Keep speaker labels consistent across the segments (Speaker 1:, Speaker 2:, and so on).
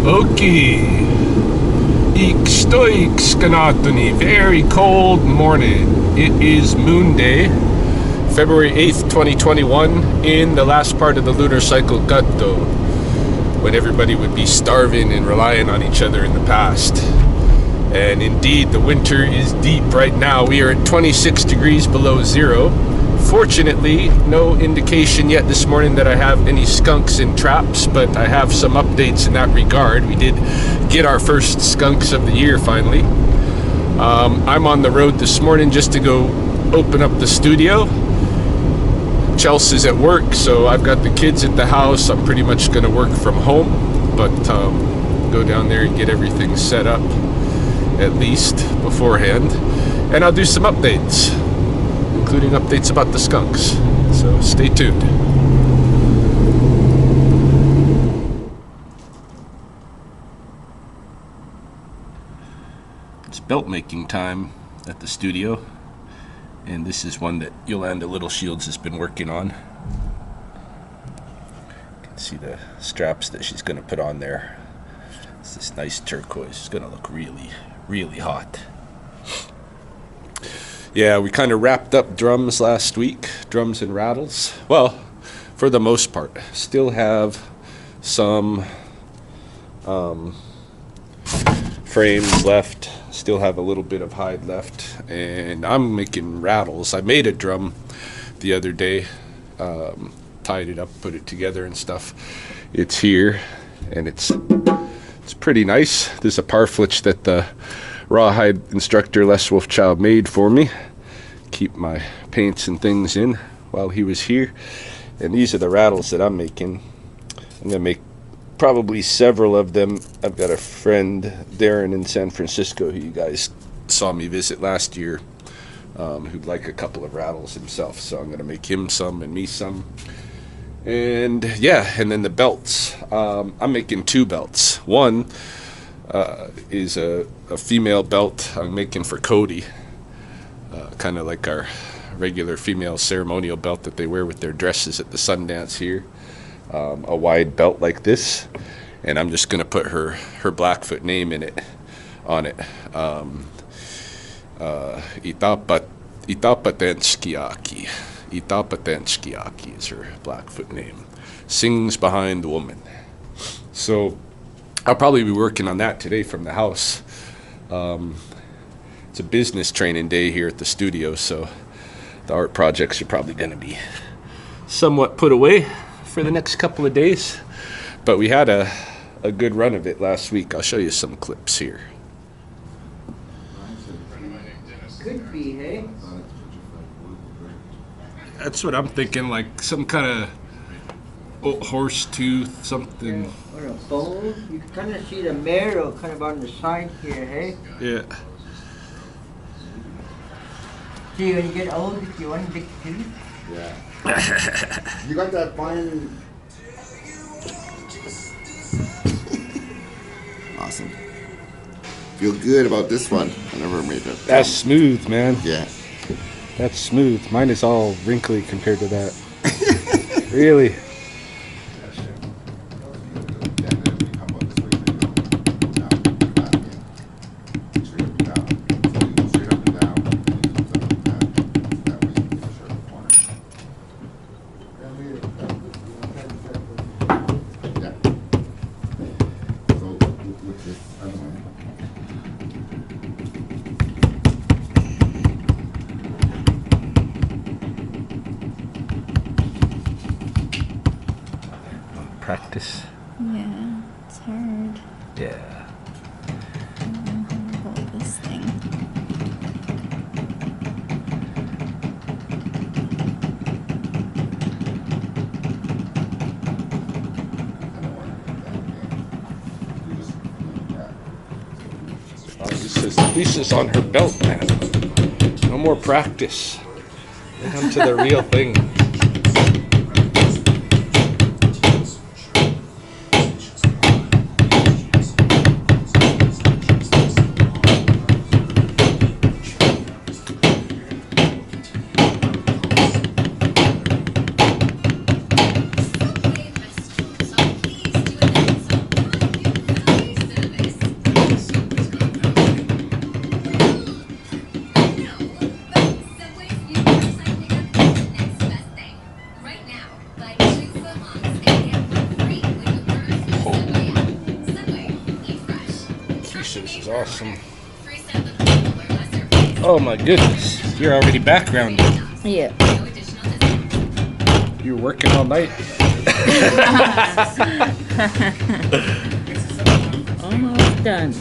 Speaker 1: Okay. Skanatoni. Very cold morning. It is Moon Day, February 8th, 2021, in the last part of the lunar cycle Gatto, when everybody would be starving and relying on each other in the past. And indeed, the winter is deep right now. We are at 26 degrees below zero. Fortunately, no indication yet this morning that I have any skunks in traps, but I have some updates in that regard. We did get our first skunks of the year finally. I'm on the road this morning just to go open up the studio. Chelsea's at work, so I've got the kids at the house. I'm pretty much going to work from home, but go down there and get everything set up, at least beforehand. And I'll do some updates, including updates about the skunks. So stay tuned. It's belt making time at the studio, and this is one that Yolanda Little Shields has been working on. You can see the straps that she's going to put on there. It's this nice turquoise. It's going to look really, really hot. Yeah, we kind of wrapped up drums last week, drums and rattles. Well, for the most part. Still have some frames left. Still have a little bit of hide left. And I'm making rattles. I made a drum the other day, tied it up, put it together and stuff. It's here, and it's pretty nice. There's a parflitch that the rawhide instructor Les Wolfchild made for me. Keep my paints and things in while he was here. And these are the rattles that I'm making. I'm gonna make probably several of them. I've got a friend, Darren, in San Francisco, who you guys saw me visit last year, who'd like a couple of rattles himself. So I'm gonna make him some and me some. And yeah, and then the belts. I'm making two belts. One is a female belt I'm making for Cody, kind of like our regular female ceremonial belt that they wear with their dresses at the Sundance here. A wide belt like this, and I'm just gonna put her Blackfoot name on it. Itapatenskiaki. Itapatenskiaki is her Blackfoot name. Sings behind the woman. So I'll probably be working on that today from the house. It's a business training day here at the studio, so the art projects are probably going to be somewhat put away for the next couple of days. But we had a good run of it last week. I'll show you some clips here.
Speaker 2: Could be, hey?
Speaker 1: That's what I'm thinking, like some kind of horse tooth, something.
Speaker 2: Or a bone. You can kind of see the marrow kind of on the side here, hey?
Speaker 1: Yeah.
Speaker 2: See, when you get old, if you want big tooth.
Speaker 3: Yeah. You got that fine. Awesome. Feel good about this one. I never made that.
Speaker 1: That's smooth, man.
Speaker 3: Yeah.
Speaker 1: That's smooth. Mine is all wrinkly compared to that. Really. Practice.
Speaker 4: Yeah, it's hard.
Speaker 1: Yeah.
Speaker 4: I don't know how to hold this thing.
Speaker 1: Lisa's on her belt, man. No more practice. Get on to the real thing. awesome. Oh my goodness. You're already backgrounded.
Speaker 4: Yeah.
Speaker 1: You're working all night.
Speaker 5: Almost done.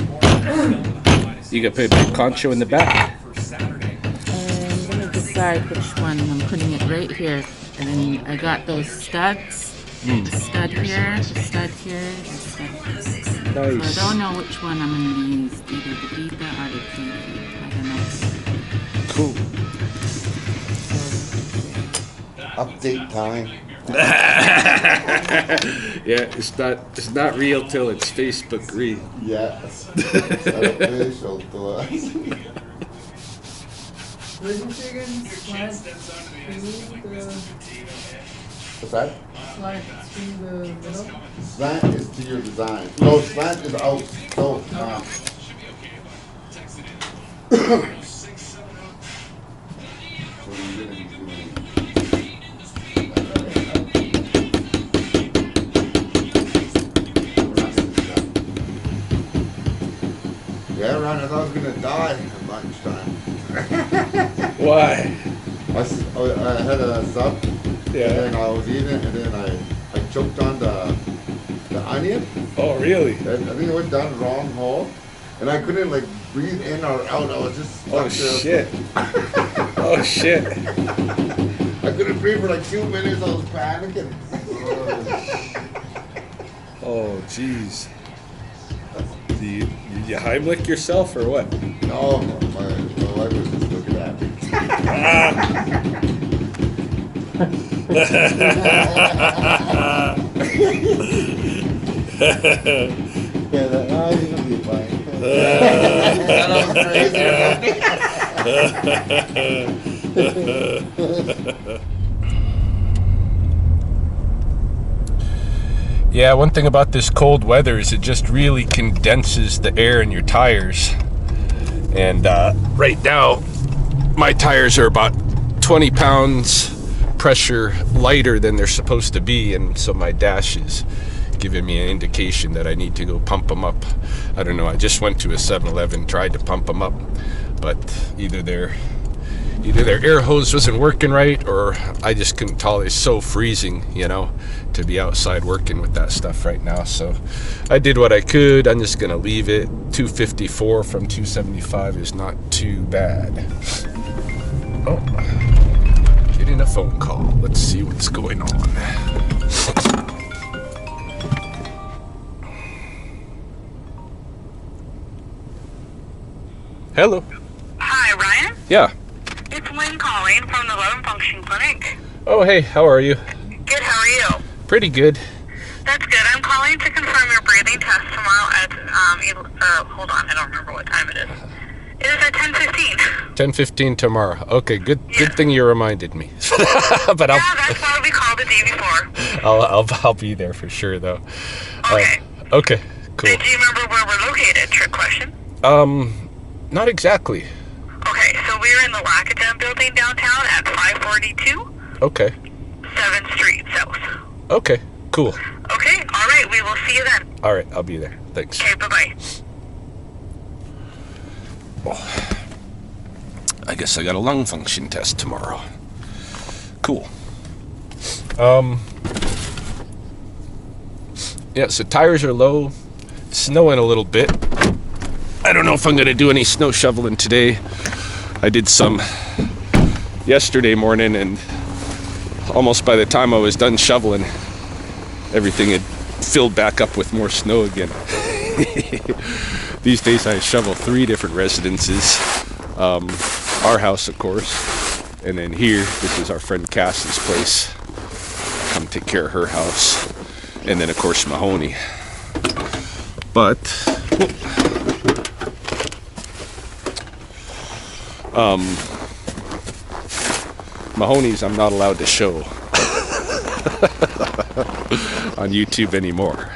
Speaker 1: You got to put a big poncho in the back.
Speaker 5: I'm gonna decide which one. I'm putting it right here. And then I got those studs. The stud here, the stud here, the stud here. So I
Speaker 1: Nice.
Speaker 5: don't know which one I'm gonna use, either the Beta or the TV. I don't know.
Speaker 1: Cool.
Speaker 3: Update time.
Speaker 1: Yeah, it's not real till it's Facebook real.
Speaker 3: Yes. Official to us. What's that? Slant is to your design. No, slant is out. So, what are you gonna be doing? Yeah, Ron, I thought I was gonna die at lunchtime.
Speaker 1: Why?
Speaker 3: I had a sub,
Speaker 1: Yeah.
Speaker 3: and then I was eating it, and then I choked on the onion,
Speaker 1: Oh, really?
Speaker 3: and I think it went down the wrong hole, and I couldn't like breathe in or out. I was just stuck
Speaker 1: Oh,
Speaker 3: there.
Speaker 1: shit. Oh, shit.
Speaker 3: I couldn't breathe for like 2 minutes. I was panicking.
Speaker 1: Oh, jeez. Did you Heimlich yourself or what?
Speaker 3: No, my wife was just looking at me. Yeah, that was gonna be fine. That was crazy.
Speaker 1: Yeah, one thing about this cold weather is it just really condenses the air in your tires. And right now, my tires are about 20 pounds pressure lighter than they're supposed to be, and so my dash is giving me an indication that I need to go pump them up. I don't know, I just went to a 7-Eleven, tried to pump them up, but either their air hose wasn't working right, or I just couldn't tolerate. It's so freezing, you know, to be outside working with that stuff right now. So I did what I could. I'm just gonna leave it. 254 from 275 is not too bad. Oh, getting a phone call. Let's see what's going on. Hello.
Speaker 6: Hi, Ryan.
Speaker 1: Yeah.
Speaker 6: It's Lynn calling from the Love and Function Clinic.
Speaker 1: Oh, hey, how are you?
Speaker 6: Good, how are you?
Speaker 1: Pretty good.
Speaker 6: That's good. I'm calling to confirm your breathing test tomorrow at, hold on, I don't remember what time it is. It is at 10:15.
Speaker 1: 10:15 tomorrow. Okay, good
Speaker 6: Yeah.
Speaker 1: thing you reminded me. But
Speaker 6: Yeah, that's why we called the day before.
Speaker 1: I'll be there for sure though.
Speaker 6: Okay.
Speaker 1: Okay, cool.
Speaker 6: And do you remember where we're located? Trick question.
Speaker 1: Not exactly.
Speaker 6: Okay, so we're in the Lackadam building downtown at 542
Speaker 1: Okay.
Speaker 6: 7th Street South.
Speaker 1: Okay, cool.
Speaker 6: Okay, all right, we will see you then.
Speaker 1: All right, I'll be there. Thanks.
Speaker 6: Okay, bye-bye.
Speaker 1: I guess I got a lung function test tomorrow. Cool. Yeah, so tires are low. Snowing a little bit. I don't know if I'm gonna do any snow shoveling today. I did some yesterday morning, and almost by the time I was done shoveling, everything had filled back up with more snow again. These days I shovel 3 different residences. Our house, of course, and then here, this is our friend Cassie's place. Come take care of her house. And then, of course, Mahoney. But Mahoney's I'm not allowed to show on YouTube anymore.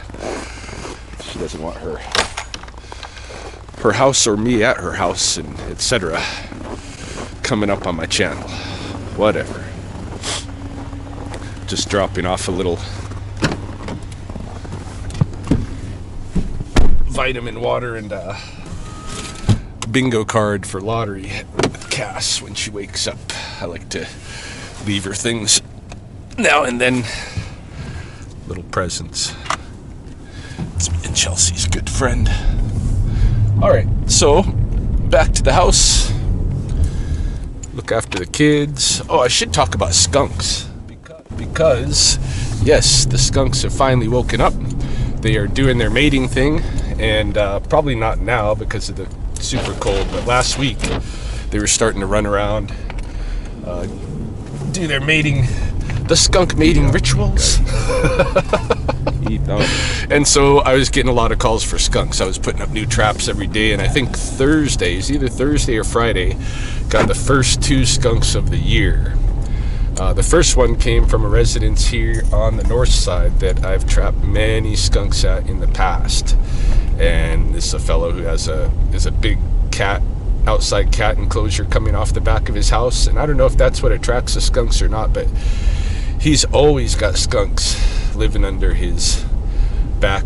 Speaker 1: She doesn't want her house or me at her house, and etc. coming up on my channel. Whatever. Just dropping off a little vitamin water and bingo card for lottery with Cass when she wakes up. I like to leave her things now and then, little presents. It's me and Chelsea's good friend. All right, so back to the house. Look after the kids. Oh, I should talk about skunks because yes, the skunks have finally woken up. They are doing their mating thing, and probably not now because of the super cold, but last week they were starting to run around, do their mating, the skunk mating rituals. And so I was getting a lot of calls for skunks. I was putting up new traps every day, and I think Thursdays, either Thursday or Friday, got the first 2 skunks of the year. The first one came from a residence here on the north side that I've trapped many skunks at in the past. And this is a fellow who is a big outside cat enclosure coming off the back of his house. And I don't know if that's what attracts the skunks or not, but he's always got skunks living under his back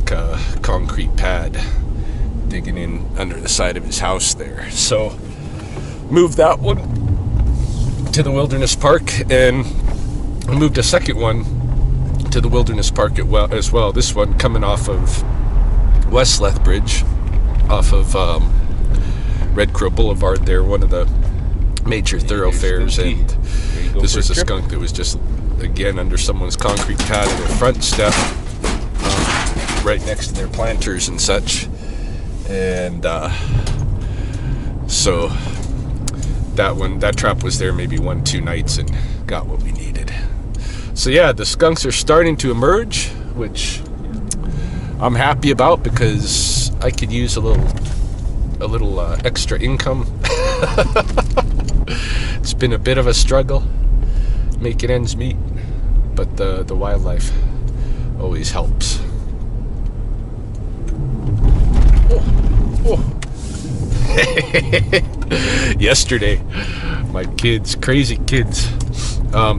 Speaker 1: concrete pad, digging in under the side of his house there. So moved that one to the Wilderness Park, and I moved a second one to the Wilderness Park as well. This one coming off of West Lethbridge, off of Red Crow Boulevard there, one of the major thoroughfares. And this was a skunk that was just, again, under someone's concrete pad in their front step, right next to their planters and such. And so that trap was there maybe 1-2 nights and got what we needed. So yeah, the skunks are starting to emerge, which I'm happy about because I could use a little extra income. It's been a bit of a struggle making ends meet, but the wildlife always helps. Yesterday, my kids, crazy kids,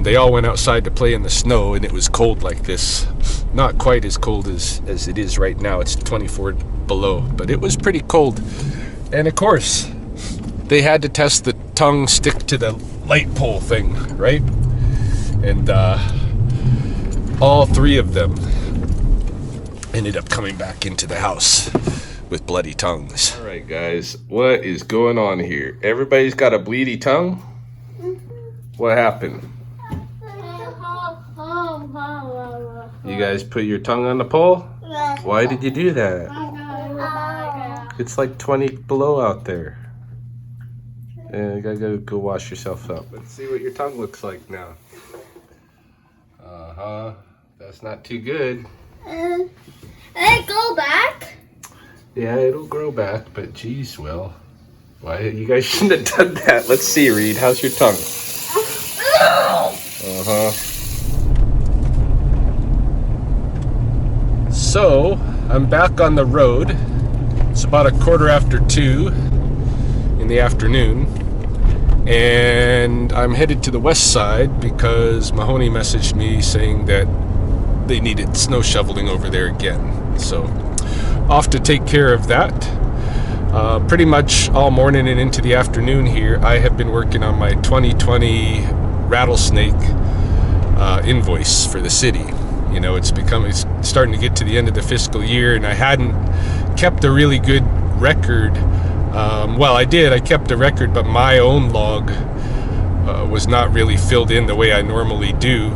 Speaker 1: they all went outside to play in the snow, and it was cold like this. Not quite as cold as it is right now. It's 24 below, but it was pretty cold. And of course, they had to test the tongue stick to the light pole thing, right? And all 3 of them ended up coming back into the house with bloody tongues. All right, guys, what is going on here? Everybody's got a bleedy tongue? What happened? You guys put your tongue on the pole? Why did you do that? It's like 20 below out there. And you gotta go wash yourself up. Let's see what your tongue looks like now. That's not too good.
Speaker 7: It go back?
Speaker 1: Yeah, it'll grow back, but geez, Will. Why, you guys shouldn't have done that. Let's see, Reed. How's your tongue? So, I'm back on the road. It's about 2:15 in the afternoon. And I'm headed to the west side because Mahoney messaged me saying that they needed snow shoveling over there again. So, off to take care of that. Pretty much all morning and into the afternoon here, I have been working on my 2020 rattlesnake invoice for the city. You know, it's starting to get to the end of the fiscal year, and I hadn't kept a really good record. Well, I did. I kept a record, but my own log was not really filled in the way I normally do.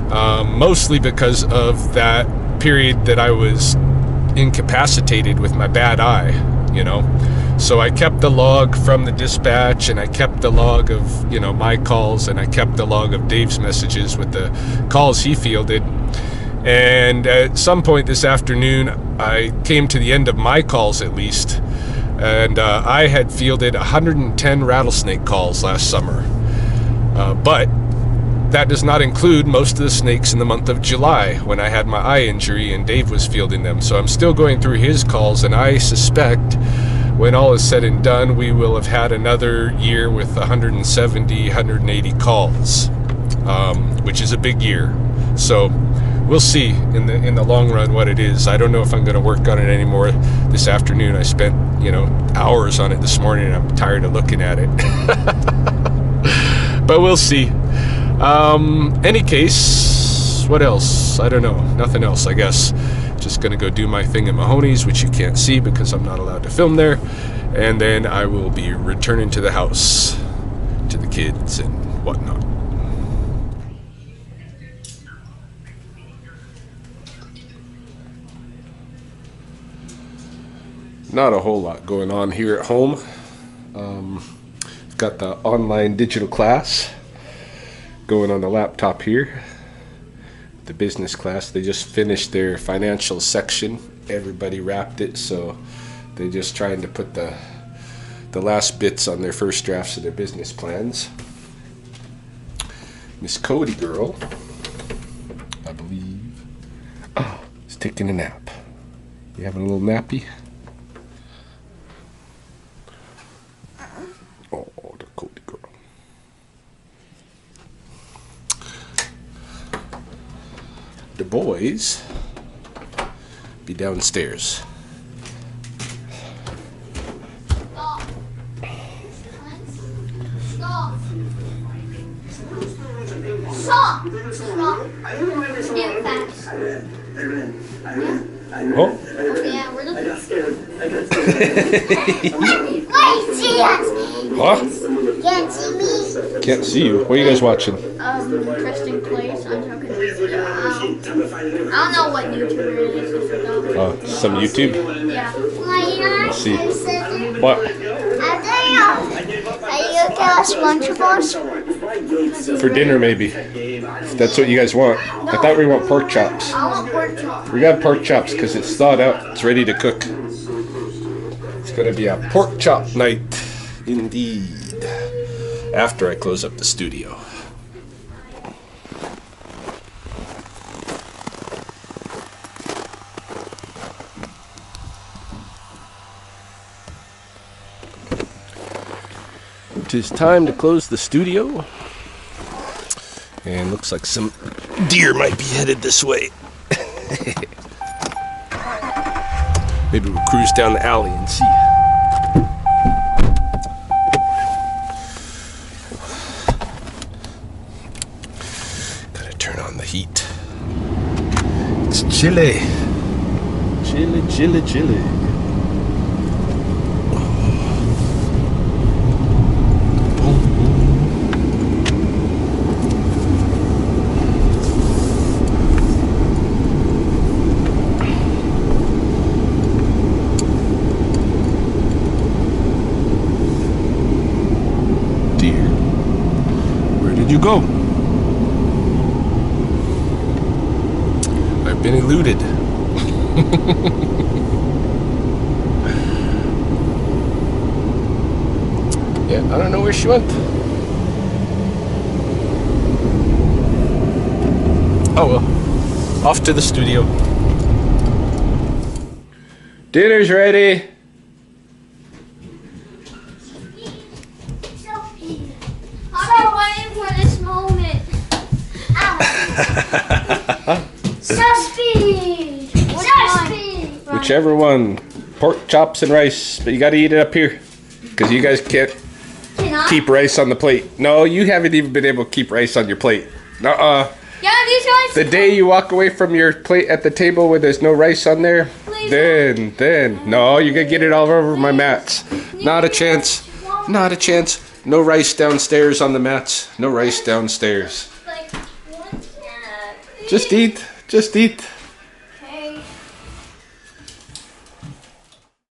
Speaker 1: Mostly because of that period that I was incapacitated with my bad eye, you know. So I kept the log from the dispatch, and I kept the log of, you know, my calls, and I kept the log of Dave's messages with the calls he fielded. And at some point this afternoon, I came to the end of my calls, at least, and I had fielded 110 rattlesnake calls last summer. But that does not include most of the snakes in the month of July when I had my eye injury and Dave was fielding them. So I'm still going through his calls, and I suspect when all is said and done, we will have had another year with 170, 180 calls, which is a big year. So we'll see in the long run what it is. I don't know if I'm going to work on it anymore this afternoon. I spent, hours on it this morning, and I'm tired of looking at it. But we'll see. Any case, what else? I don't know. Nothing else, I guess. Just going to go do my thing at Mahoney's, which you can't see because I'm not allowed to film there. And then I will be returning to the house, to the kids and whatnot. Not a whole lot going on here at home. Got the online digital class going on the laptop here. The business class, they just finished their financial section. Everybody wrapped it, so they're just trying to put the last bits on their first drafts of their business plans. Miss Cody girl, I believe, is taking a nap. You having a little nappy? Oh, the Cody girl. The boys be downstairs.
Speaker 7: Stop! Stop! Get fast.
Speaker 1: Oh.
Speaker 7: Yeah, we're looking. I got scared. Wait, see us!
Speaker 1: Huh?
Speaker 7: Can't see me.
Speaker 1: Can't see you. What are you guys watching?
Speaker 7: Interesting place. I'm talking. I don't know what YouTuber it is. I forgot.
Speaker 1: Oh, some YouTube?
Speaker 7: Yeah.
Speaker 1: Let's see. What?
Speaker 7: Are you okay with Lunchables?
Speaker 1: For dinner, maybe. If that's what you guys want. I thought we want pork chops.
Speaker 7: I want pork chops.
Speaker 1: We got pork chops because it's thawed out. It's ready to cook. It's going to be a pork chop night, indeed. After I close up the studio. It is time to close the studio. And looks like some deer might be headed this way. Maybe we'll cruise down the alley and see. Gotta turn on the heat. It's chilly. Chilly, chilly, chilly. You go. I've been eluded. Yeah, I don't know where she went. Oh well. Off to the studio. Dinner's ready. Whichever one. Pork chops and rice, but you gotta eat it up here. Because you guys can't keep rice on the plate. No, you haven't even been able to keep rice on your plate.
Speaker 7: Yeah, these guys.
Speaker 1: The day you walk away from your plate at the table where there's no rice on there, then, no, you're gonna get it all over my mats. Not a chance. Not a chance. No rice downstairs on the mats. No rice downstairs. Just eat. Just eat.